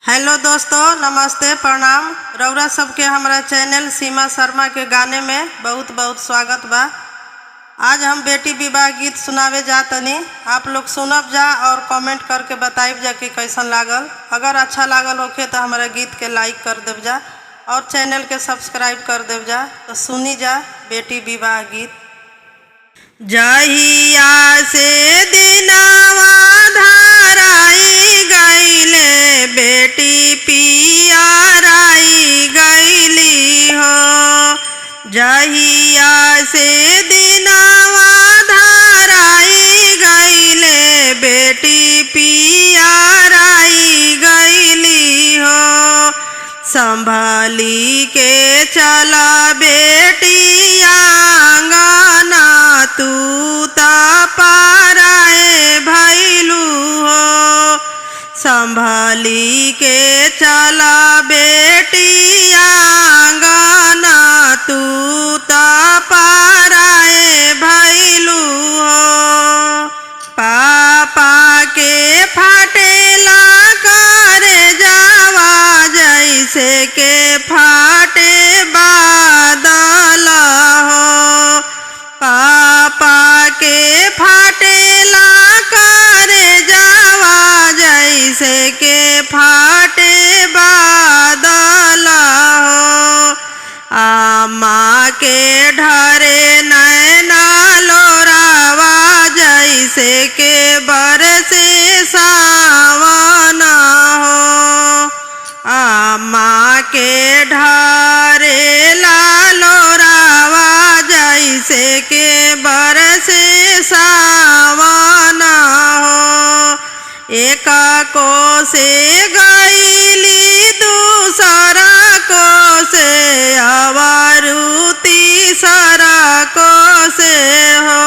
Hello दोस्तों, नमस्ते, प्रणाम। रउरा सबके हमारा चैनल सीमा शर्मा के गाने में बहुत बहुत स्वागत बा। आज हम बेटी विवाह गीत सुनावे जा तनी। आप लोग सुनब जा और कमेंट करके बताइब जा कि कैसन लागल। अगर अच्छा लागल होखे तो हमारा गीत के लाइक कर देव जा और चैनल के सब्सक्राइब कर देव जा। तो सुनी जा बेटी विवाह गीत। जहिया से दिनावा धाराई गईले बेटी पियाराई गईली हो। जहिया से दिनावा धाराई गईले बेटी पियाराई गईली हो। संभाली के चला बेटी आंगना तू ता पाराए भैलू हो। संभाली के चला बेटी आंगना तू ता पाराए भैलू हो। पापा के फाटेला करे जावा जैसे के फाटे बादल हो। पापा के फाटेला करे जावा जैसे के फाटे बादल हो। आमा के ढरे नैना लोरावा जैसे के बरसे सावन हो। आमा के ढरे लोरावा जैसे के बरसे सावन हो। एक को से गईली दूसरा को से अवरु तीसरा को से हो।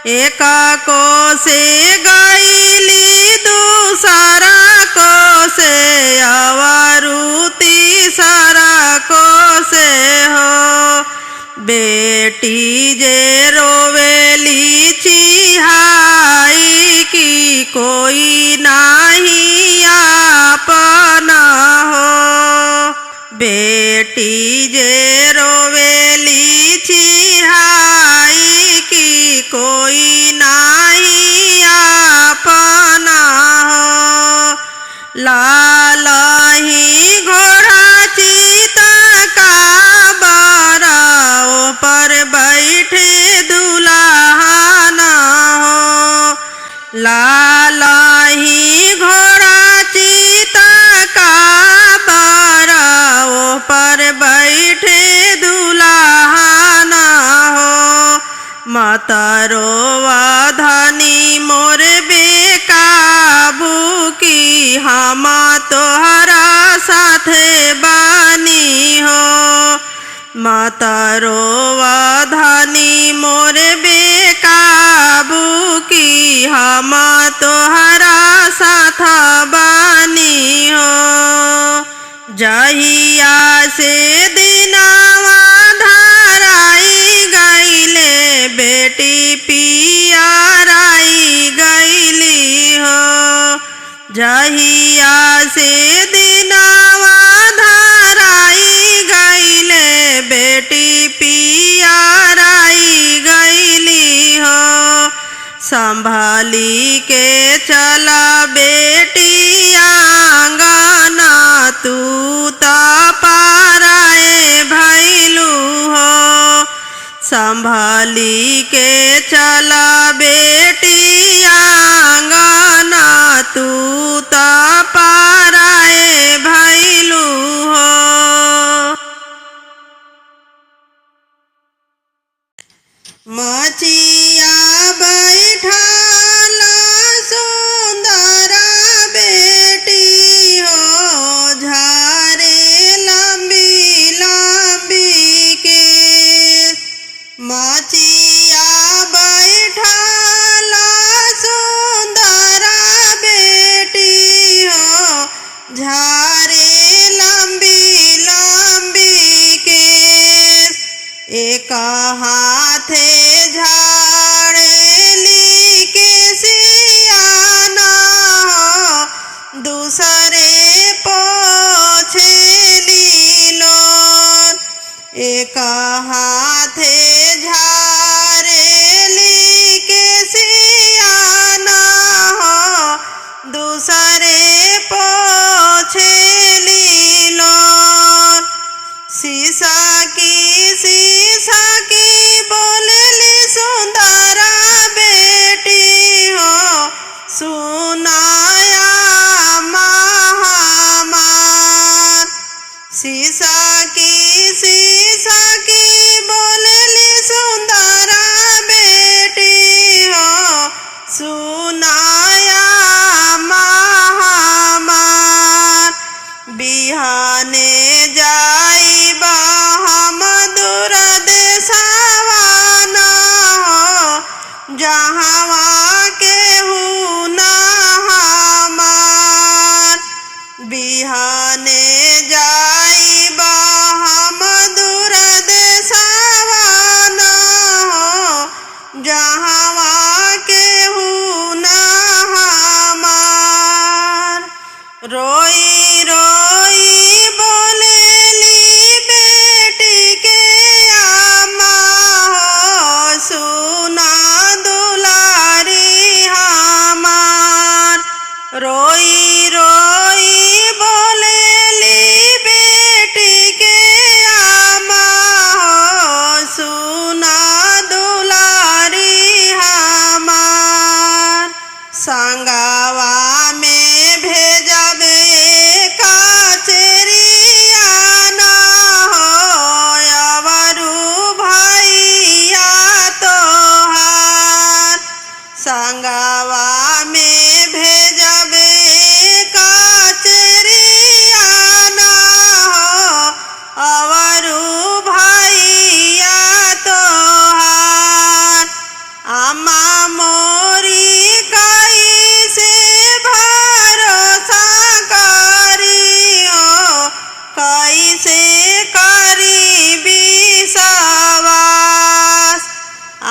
एक को से गईली दूसरा को से अवरु तीसरा को से हो। बेटी जे रोवेली चिहाई की कोई नाही आपना हो। बेटी जे रोवेली चिहाई की कोई नाही आपना हो। लालही घोड़ा चीता का बाराओ पर बैठे दुल्हना हो। लालही घोड़ा चीता का बाराओ पर बैठे दुल्हना हो। मतरो धनी मोर बेकाबू की हम तोहरा साथे बानी हो। मतरो धनी मोर बेकाबू की हम तोहरा साथ बानी हो। जहिया से दिनावा धाराई गईले बेटी पियाराई गईली हो। जहिया से दिनावा धाराई गईले बेटी पियाराई गईली हो। संभाली के चला बेटी आंगना तू ता पाराए भैलू हो। संभाली के चला बेटी आंगना तू ता पाराए भैलू हो। मचिया बैठाला सुंदर बेटी हो। झारे लंबी लंबी के मचिया बैठाला सुंदर बेटी हो। झारे लंबी लंबी के एक हाथे झाड़ेली के सियाना हो। दूसरे एक हाथे झारेली के सियाना हो, दूसरे पोछेली लोर। शीशा की बोलेली सुंदरा बेटी हो, सुनाया महामार। शीशा की बोलेली सुंदरा बेटी हो, सुनाया महामार। बिहाने जाइबा हम दूर देशवा न हो, जहाँवा केहू न हमार। बिहाने जाइबा हम दूर देशवा न हो, जहाँवा केहू न हमार। रोई रोई बोलेली बेटी के अम्मा हो, सुना दुलारी हमार। रोई रोई बोलेली बेटी के अम्मा हो, सुना दुलारी हमार। संगवा में भेजबे कचरिया न हो, अवरु भैया तोहार। संगवा में भेजबे कचरिया न हो, अवरु भैया तोहार। अम्मा मोरी कैसे भरोसा करी हो, कैसे करी विश्वास।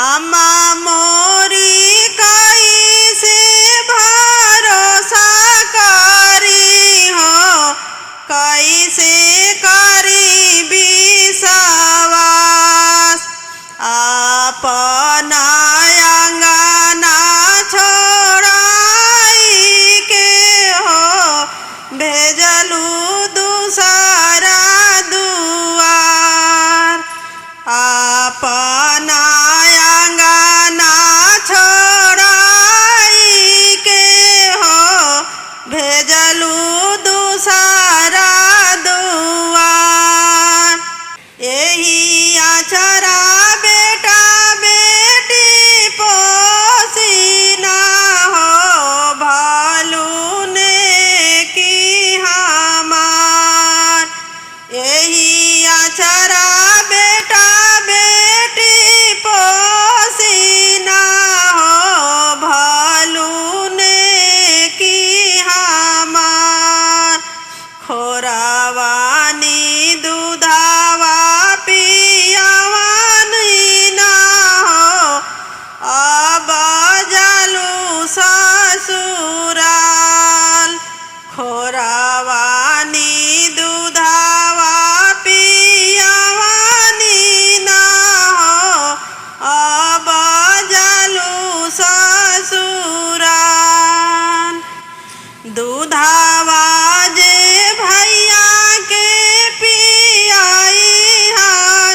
अम्मा मोरी कैसे भरोसा करी हो, कैसे करी विश्वास। अपना अंगना छोड़ाई के हो, भेजलू दूसरा दुआर। अपना अंगना छोड़ाई के हो, भेजलू दूसरा दुआर। यही आचरा बेटा बेटी पोसीना हो, भालू ने की हमार। यही आचरा बेटा बेटी पोसीना हो, भालू ने की हमार। खोरावानी दूधावा पियावानी ना हो, अब जालू ससुराल। खोरावानी दूधावा पियावानी ना हो, अब जालू ससुराल। दूधावा जे भैया के पियाई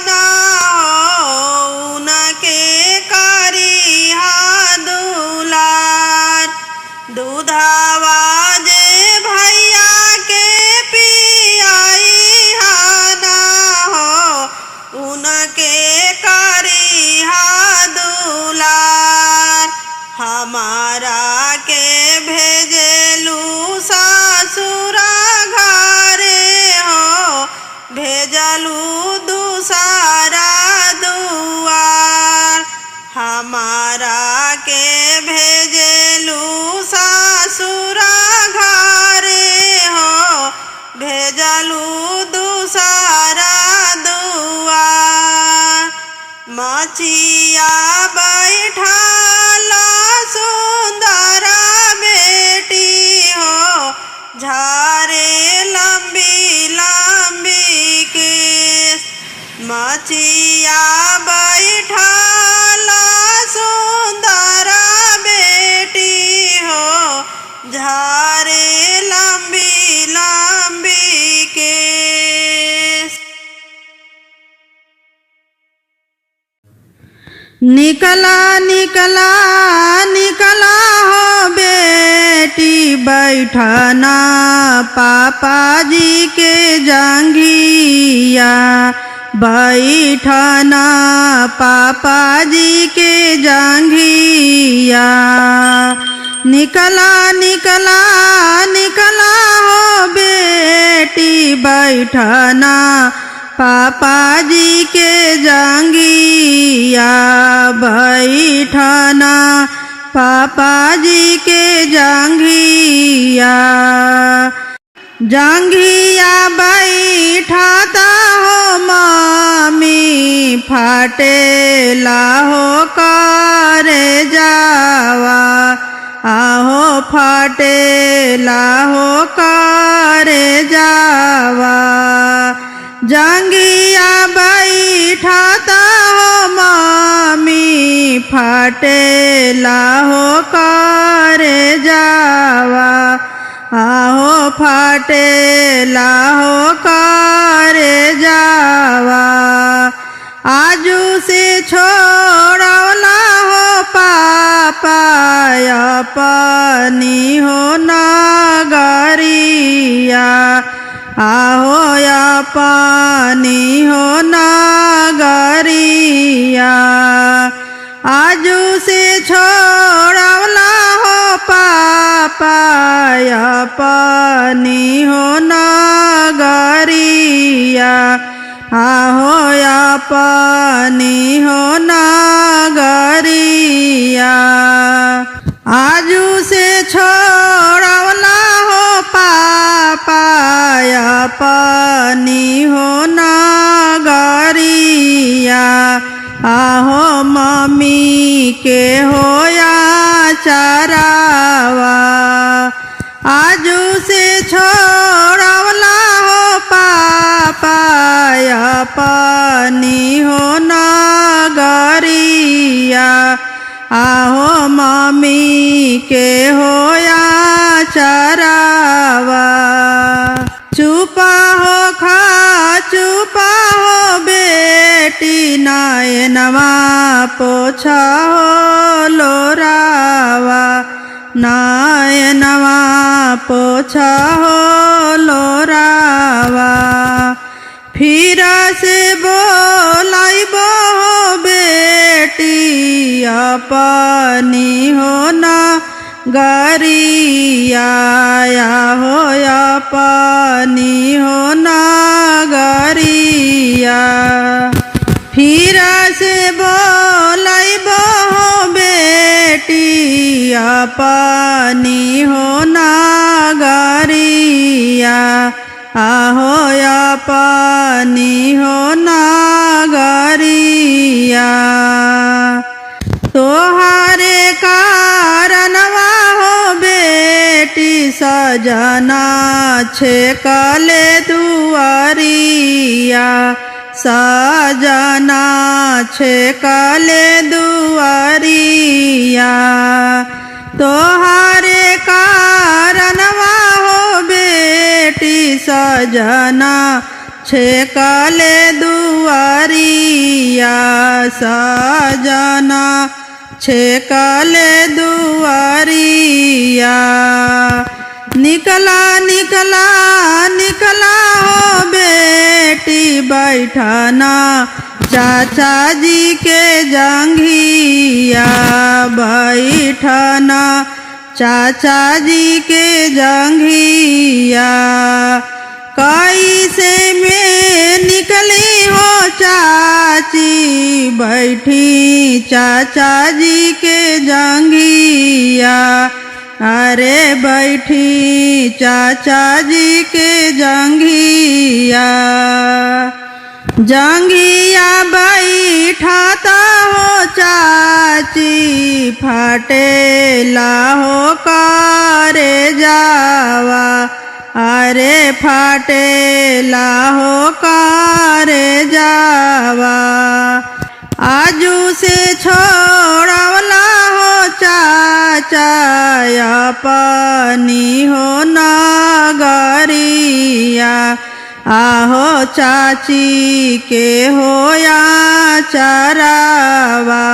ना हो, उनके करी दुलार। दूधावा जे भैया के पियाई ना हो, उनके करी दुलार। हमारा के भेजलू ससुरा घरे हो, भेजलू दूसरा दुआर। हमारा के भेजलू ससुरा घरे हो, भेजलू दूसरा दुआर। मचिया बैठाला सुंदरा बेटी हो, झारे लंबी लंबी केस। मचिया बैठला सुंदर बेटी हो, झारे लंबी लंबी केस। निकला निकला निकला हो बेटी बैठना पापा जी के जंघिया, बैठना पापा जी के जंघिया। निकला निकला निकला हो बेटी बैठना पापा जी के जंघिया, बैठना पापा जी के जंघिया। जंघिया बैठाता हो मामी फाटेला हो करे जावा, आहो फाटेला हो करे जावा। जंघिया बैठाता हो मामी फाटेला हो करे जावा, आहो फाटेला हो करे जावा। आजू से छोड़वला हो पापा अपनी हो नगरिया, आहो अपनी हो नगरिया। आजू से छोड़वला हो पापा अपनी हो नगरिया, आहो अपनी हो नगरिया। आजू से छोड़वला हो पापा अपनी हो नगरिया, आहो मम्मी के होया चरावा। आजू से छोड़वला हो पापा अपनी हो नगरिया, आहो मम्मी के होया चरावा। चुपा हो खा चुपा हो बेटी नयनवा पोछा हो लोरावा, नयनवा पोछा हो लोरावा। फिर से बोलाइबो हो बेटी अपनी हो नगरिया, हो अपनी हो नगरिया। फिर से बोलाइबो हो बेटी अपनी हो नगरिया, आहो अपनी हो नगरिया। तोहारे कारणवा हो बेटी सजना छेकले दुआरिया, सजना छेकले दुआरिया। तोहारे कारणवा हो बेटी सजना छेकले दुआरिया, सजना छेकले दुआरिया। निकला निकला निकला हो बेटी बैठना चाचा जी के जंघिया, बैठना चाचा जी के जंघिया। कैसे में निकली हो चाची बैठी चाचा जी के जंघिया, अरे बैठी चाचा जी के जंघिया। जंघिया बैठाता हो चाची फटेला हो करे जावा, अरे फाटेला हो करे जावा आजू से छोड़वला हो चाचा अपनी हो नगरिया आहो चाची के होया चरावा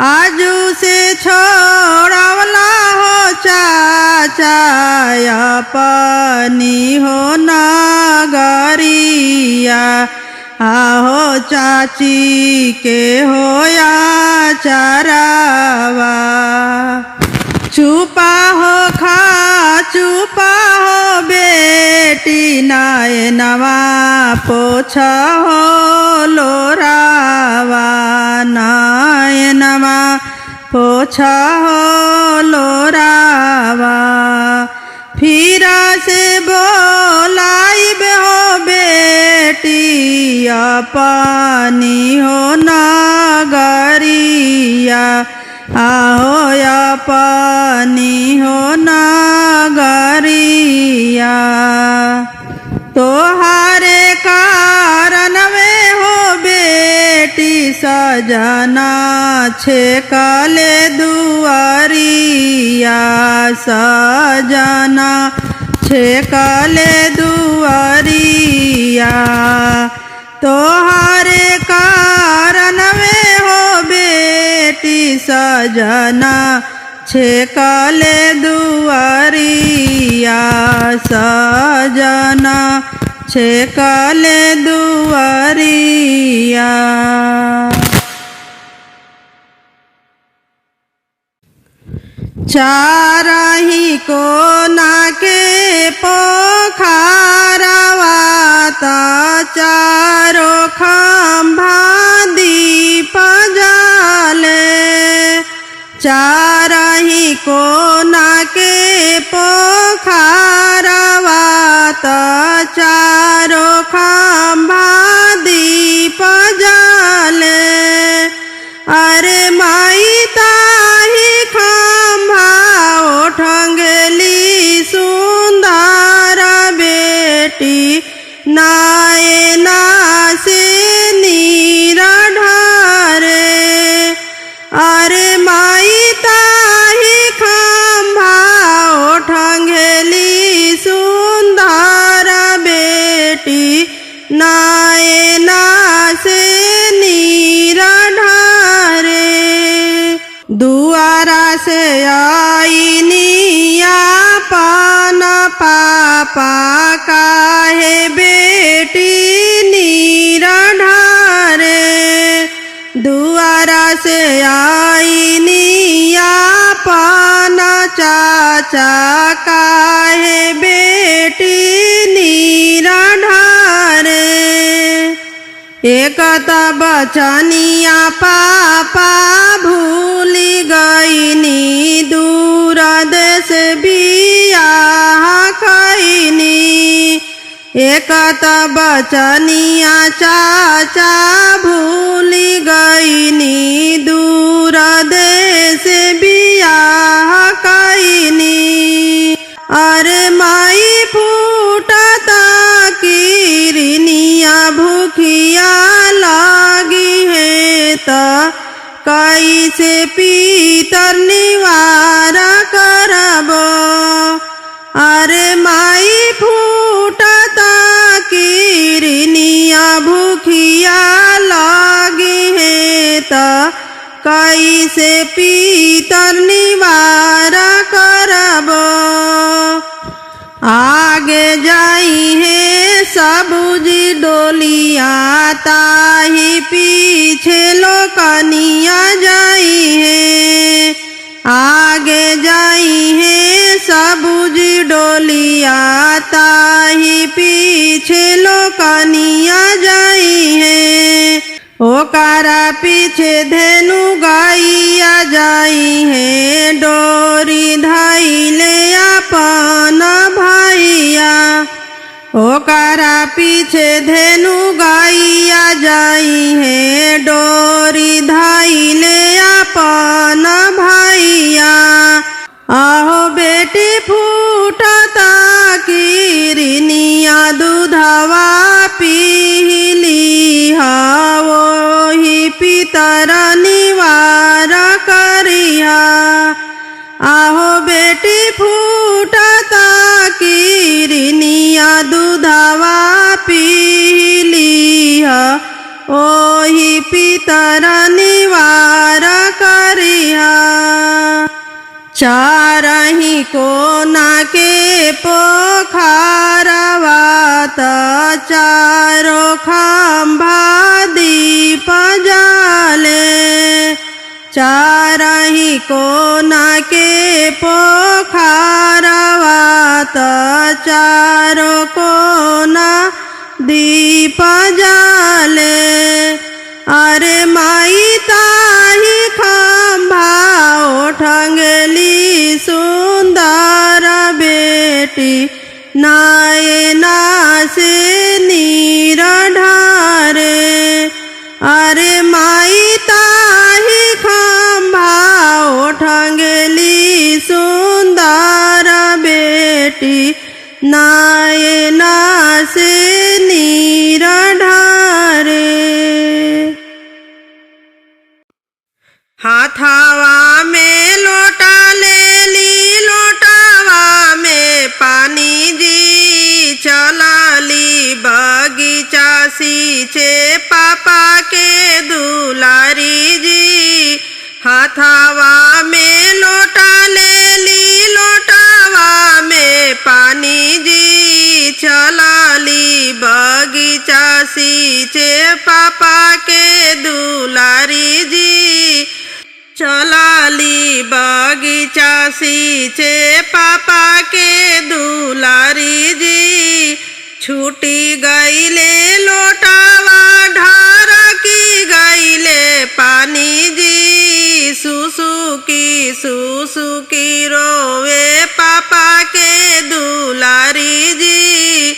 आजू से छोड़वला हो चाचा अपनी हो नगरिया आहो चाची के होया चरावा चुपा हो खा चुपा हो बेटी नयनवा पोछा हो लोरावा नयनवा पोछा हो लोरावा फिर से बोलाइब हो बेटी अपनी हो नगरिया आहो अपनी हो नगरिया तोहारे कारण में हो बेटी सजना छेकले दुआरिया सजना छेकले दुआरिया तोहारे कारण में हो बेटी सजना छेकले दुआरिया सजना छेकले दुआरिया। चारही कोना के पोखरवा ता चारो खंभा दीप जाले चारही कोना के पोखरवा ता चारो खंभा दीप जाले अरे माई ताही खंभा उठंगली सुंदर बेटी नयना से नीर ढारे अरे माई ताही खंभा उठंगली सुंदर बेटी नयना से नीर ढारे दुआरा से आईनिया पान पापा काहे बेटी नीर ढारे दुआरा से आईनिया पान चाचा काहे बेटी नीर ढारे एक बचनिया पापा भूली गईनी दूर देश बियाह कईनी एक बचनिया चाचा भूली गईनी दूर देश बियाह कईनी अरे माई फूटता किरनिया भूखिया लागी है तो कैसे पीतर निवारा करबो अरे माई फूटता किरनिया भूखिया लागी है तो कैसे पीतर निवारा करबो आगे जाई है सबूजी डोलिया ताही पीछे लोकनिया जाई है आगे जाई है सबूजी डोलिया ताही पीछे लोकनिया जाई है ओकारा पीछे धेनु गाइया जाई है डोरी धैले अपन भैया ओकारा पीछे धेनु गाइया जाई है डोरी धैले अपन भैया आहो बेटी फूटता की चारही कोना के पोखरवा त चारो खंभा दीप जाले। चारही कोना के पोखरवा त चारो कोना दीप जाले। अरे माई ताही खंभा उठंगली सुंदर बेटी नयना से नीर ढारे। अरे माई ताही खंभा उठंगली सुंदर बेटी नयना से नीर ढारे। हाथावा में लोटा ले ली, लोटावा में पानी जी चलाली बगीचा सींचे पापा के दुलारी जी। हाथावा में लोटा ले ली, लोटावा में पानी जी चलाली बगीचा सींचे पापा के दुलारी जी। चलाली बगीचा सींचे पापा के दुलारी जी। छूटी गईले लोटावा ढारकी गईले पानी जी। सुसुकी रोवे पापा के दुलारी जी।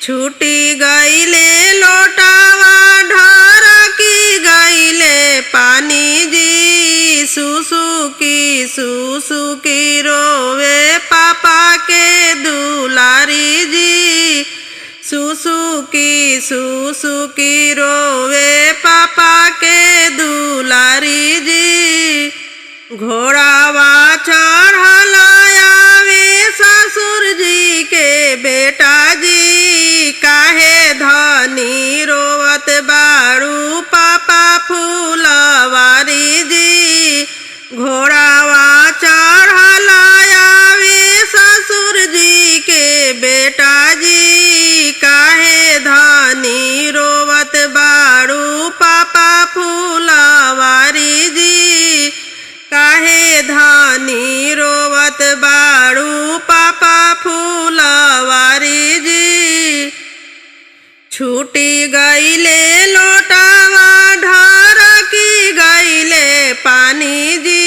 छूटी गईले लोटावा ढारकी गईले पानी जी। सुसुकी रोवे पापा के दुलारी जी। सुसुकी रोवे पापा के दुलारी जी। घोड़ावा चढ़लायावे ससुर जी के बेटा जी। काहे धनी रोवत बारू पापा फूलवारी जी। घोड़ावा चढ़लायावे ससुर जी के बेटा जी। काहे धनी रोवत बारू पापा फूलवारी जी। काहे धनी रोवत बारू पापा फूलवारी जी। छूटी गईले लोटावा ढारकी गईले पानी जी।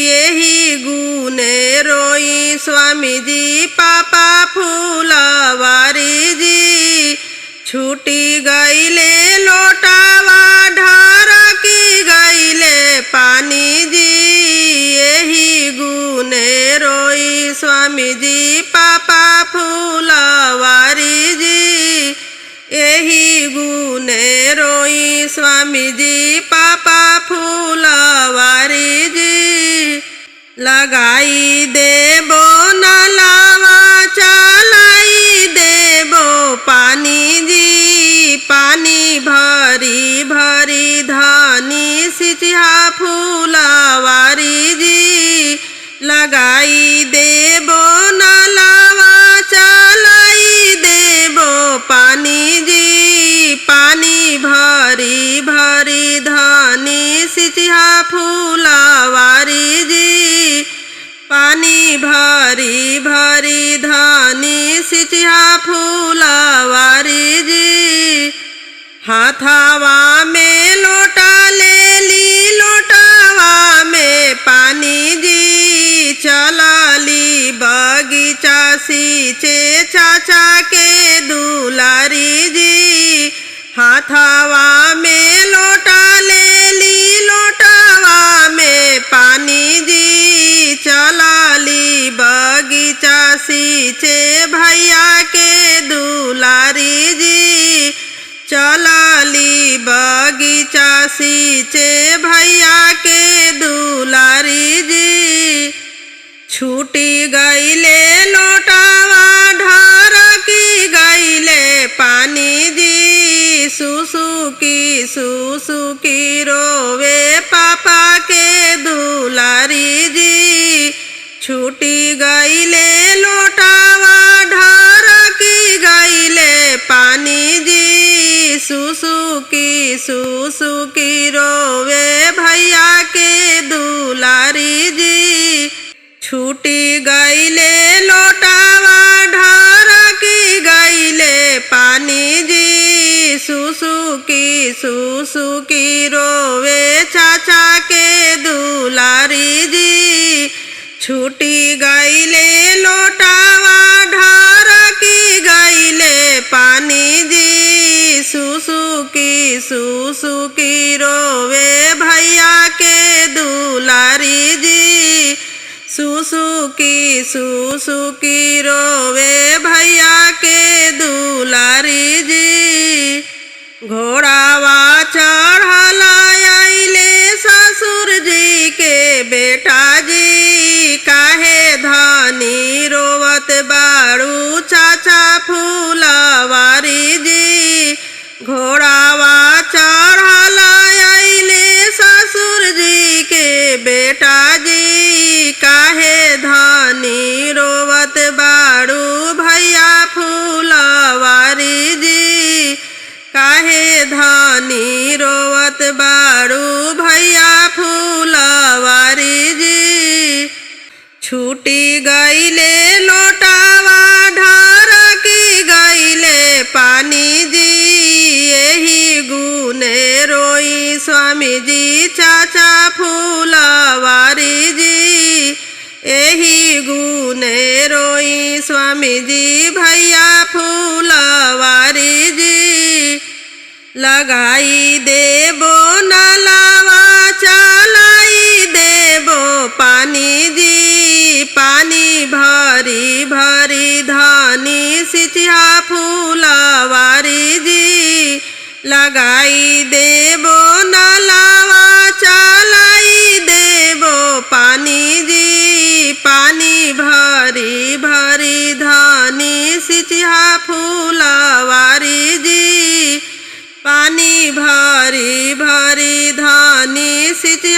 यही गुने रोई स्वामी जी पापा फूलवारी जी। छूटी गईले लोटावा ढारकी गईले पानी जी। यही गुने रोई स्वामी जी पापा फूलवारी जी। यही गुने रोई स्वामी जी पापा फूलवारी जी। लगाई देबो नलावा चलाई देबो पानी जी। पानी भरी भरी धानी सिचिहा फूलवारी जी। लगाई देबो नलावा चलाई देबो पानी जी। पानी भरी भरी धानी सिचिहा फूलवारी जी। पानी भरी भरी धानी सिचिहा फूलवारी जी। हाथावा में लोटा ले ली, लोटावा में पानी जी चलाली बगीचा सींचे चाचा के दुलारी जी। हाथावा में लोटा ले ली, लोटावा में पानी जी चलाली बगीचा सींचे भैया के दुलारी जी। चलाली बगीचा सींचे भैया के दुलारी जी। छूटी गईले लोटावा ढारकी गईले पानी जी। सुसुकी रोवे पापा के दुलारी जी। गईले लोटावा ढरकी गईले पानी जी। सुसुकी रोवे भैया के दुलारी जी। छूटी गईले लोटावा ढरकी गईले पानी जी। सुसुकी रोवे चाचा के दुलारी जी। छूटी गईले लोटावा ढरकी गईले पानी जी। सुसुकी रोवे भैया के दुलारी जी। सुसुकी रोवे भैया के दुलारी जी। घोड़ावा चढ़ल आइले ससुर जी के बेटा जी। काहे धानी रोवत बारू चाचा फूलवारी जी। घोड़ावा चढ़ल आइले ससुर जी के बेटा जी। काहे धानी रोवत बारू भैया फूलवारी जी। काहे धानी रोवत बारू भैया फूलवारी जी। छूटी गईले लोटावा ढरकी गईले पानी जी। यही गुने रोई स्वामी जी चाचा फूलवारी जी। यही गुने रोई स्वामी जी भैया फूलवारी जी। लगाई देबो नलावा चलाई देबो पानी जी। पानी भरी भरी धानी सिचिया फूलवारी जी। लगाई देबो नलावा चलाई देबो पानी जी। पानी भरी भरी धानी सिचिया फूलवारी जी। पानी भरी भरी धानी सिचिया